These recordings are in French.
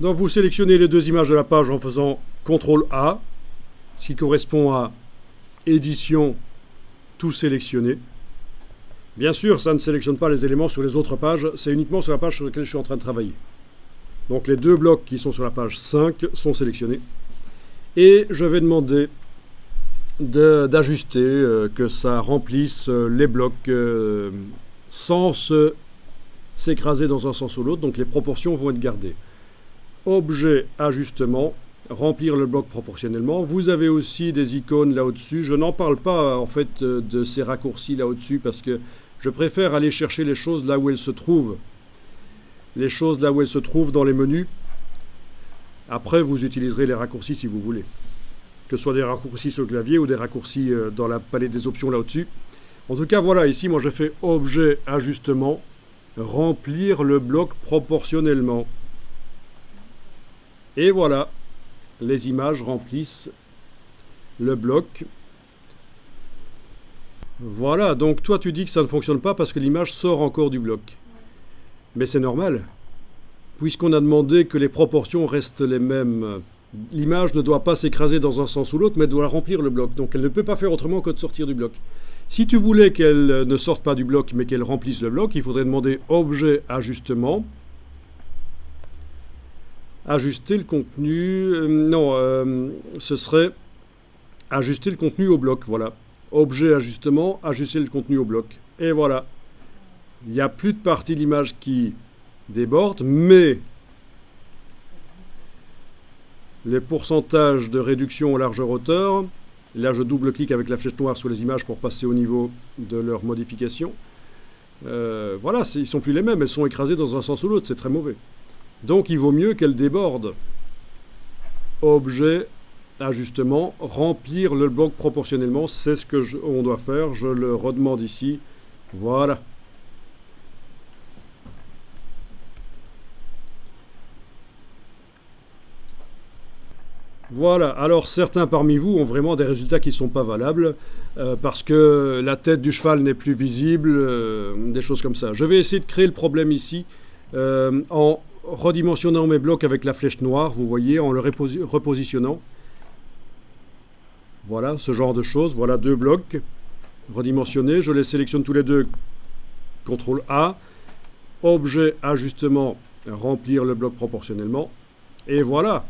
Donc vous sélectionnez les deux images de la page en faisant CTRL A, ce qui correspond à édition, tout sélectionner. Bien sûr, ça ne sélectionne pas les éléments sur les autres pages, c'est uniquement sur la page sur laquelle je suis en train de travailler. Donc les deux blocs qui sont sur la page 5 sont sélectionnés. Et je vais demander d'ajuster que ça remplisse les blocs sans s'écraser dans un sens ou l'autre, donc les proportions vont être gardées. Objet, ajustement, remplir le bloc proportionnellement. Vous avez aussi des icônes là au-dessus. Je n'en parle pas en fait de ces raccourcis là au-dessus parce que je préfère aller chercher les choses là où elles se trouvent. Les choses là où elles se trouvent dans les menus. Après, vous utiliserez les raccourcis si vous voulez. Que ce soit des raccourcis sur le clavier ou des raccourcis dans la palette des options là au-dessus. En tout cas, voilà, ici, moi je fais objet, ajustement, remplir le bloc proportionnellement. Et voilà, les images remplissent le bloc. Voilà, donc toi tu dis que ça ne fonctionne pas parce que l'image sort encore du bloc. Mais c'est normal, puisqu'on a demandé que les proportions restent les mêmes. L'image ne doit pas s'écraser dans un sens ou l'autre, mais doit remplir le bloc. Donc elle ne peut pas faire autrement que de sortir du bloc. Si tu voulais qu'elle ne sorte pas du bloc, mais qu'elle remplisse le bloc, il faudrait demander objet, ajustement. Ajuster le contenu, ce serait ajuster le contenu au bloc, voilà. Objet, ajustement, ajuster le contenu au bloc. Et voilà. Il n'y a plus de partie de l'image qui déborde, mais les pourcentages de réduction en largeur-hauteur, là je double-clique avec la flèche noire sur les images pour passer au niveau de leur modification. Voilà, ils ne sont plus les mêmes, elles sont écrasées dans un sens ou l'autre, c'est très mauvais. Donc il vaut mieux qu'elle déborde. Objet, ajustement, remplir le bloc proportionnellement, c'est ce qu'on doit faire. Je le redemande ici. Voilà. Voilà, alors certains parmi vous ont vraiment des résultats qui ne sont pas valables parce que la tête du cheval n'est plus visible, des choses comme ça. Je vais essayer de créer le problème ici en redimensionnant mes blocs avec la flèche noire, vous voyez, en le repositionnant. Voilà, ce genre de choses. Voilà deux blocs redimensionnés. Je les sélectionne tous les deux. CTRL A. Objet, ajustement, remplir le bloc proportionnellement. Et voilà.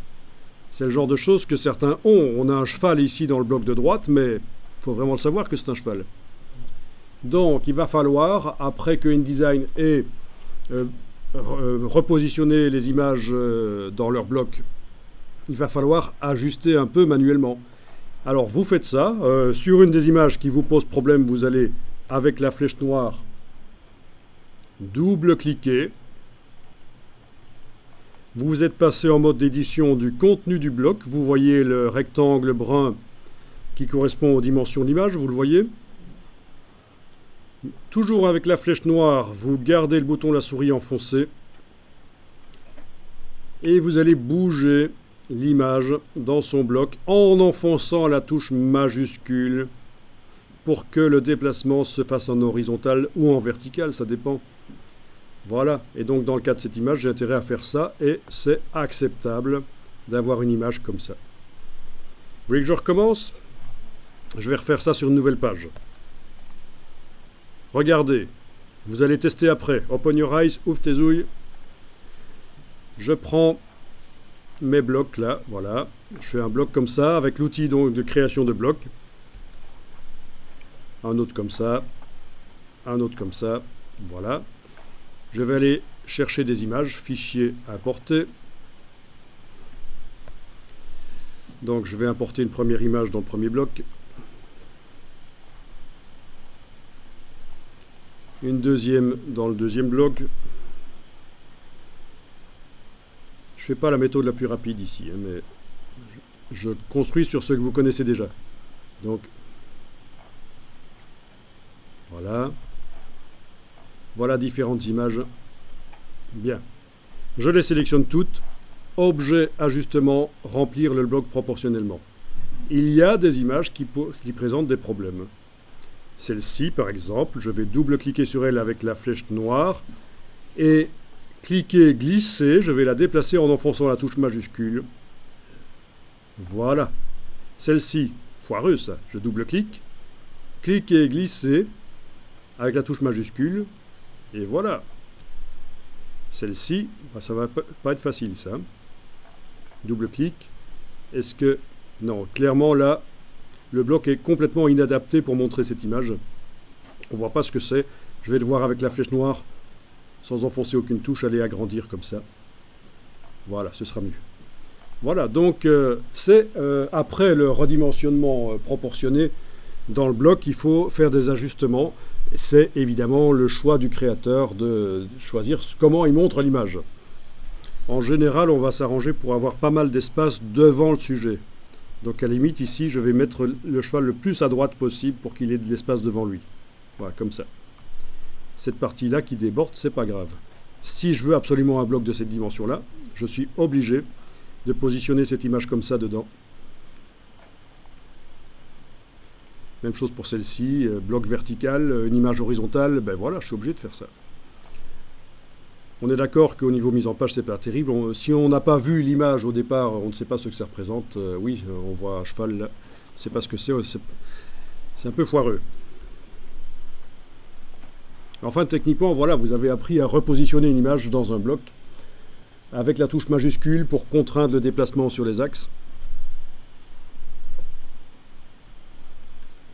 C'est le genre de choses que certains ont. On a un cheval ici dans le bloc de droite, mais il faut vraiment le savoir que c'est un cheval. Donc, il va falloir, après que InDesign ait repositionné les images dans leur bloc, il va falloir ajuster un peu manuellement. Alors, vous faites ça. Sur une des images qui vous pose problème, vous allez, avec la flèche noire, double-cliquer. Vous êtes passé en mode d'édition du contenu du bloc. Vous voyez le rectangle brun qui correspond aux dimensions de l'image, vous le voyez. Toujours avec la flèche noire, vous gardez le bouton de la souris enfoncé. Et vous allez bouger l'image dans son bloc en enfonçant la touche majuscule pour que le déplacement se fasse en horizontal ou en vertical, ça dépend. Voilà, et donc dans le cas de cette image, j'ai intérêt à faire ça, et c'est acceptable d'avoir une image comme ça. Vous voulez que je recommence? Je vais refaire ça sur une nouvelle page. Regardez, vous allez tester après. Open your eyes, ouvre tes ouilles. Je prends mes blocs là, voilà. Je fais un bloc comme ça, avec l'outil donc de création de blocs. Un autre comme ça, un autre comme ça, voilà. Je vais aller chercher des images, fichier importer. Donc je vais importer une première image dans le premier bloc. Une deuxième dans le deuxième bloc. Je ne fais pas la méthode la plus rapide ici, hein, mais je construis sur ce que vous connaissez déjà. Donc voilà. Voilà différentes images. Bien. Je les sélectionne toutes. Objet, ajustement, remplir le bloc proportionnellement. Il y a des images qui présentent des problèmes. Celle-ci, par exemple, je vais double-cliquer sur elle avec la flèche noire. Et cliquer, glisser, je vais la déplacer en enfonçant la touche majuscule. Voilà. Celle-ci, foireux ça, je double-clique, cliquer, glisser, avec la touche majuscule, et voilà. Celle-ci, ça va pas être facile ça. Double-clic. Est-ce que... Non, clairement là, le bloc est complètement inadapté pour montrer cette image. On voit pas ce que c'est. Je vais le voir avec la flèche noire, sans enfoncer aucune touche, aller agrandir comme ça. Voilà, ce sera mieux. Voilà, donc c'est après le redimensionnement proportionné dans le bloc, il faut faire des ajustements. C'est évidemment le choix du créateur de choisir comment il montre l'image. En général, on va s'arranger pour avoir pas mal d'espace devant le sujet. Donc à la limite, ici, je vais mettre le cheval le plus à droite possible pour qu'il ait de l'espace devant lui. Voilà, comme ça. Cette partie-là qui déborde, c'est pas grave. Si je veux absolument un bloc de cette dimension-là, je suis obligé de positionner cette image comme ça dedans. Même chose pour celle-ci, bloc vertical, une image horizontale, ben voilà, je suis obligé de faire ça. On est d'accord qu'au niveau mise en page, c'est pas terrible. Si on n'a pas vu l'image au départ, on ne sait pas ce que ça représente. Oui, on voit un cheval là, on ne sait pas ce que c'est un peu foireux. Enfin, techniquement, voilà, vous avez appris à repositionner une image dans un bloc avec la touche majuscule pour contraindre le déplacement sur les axes.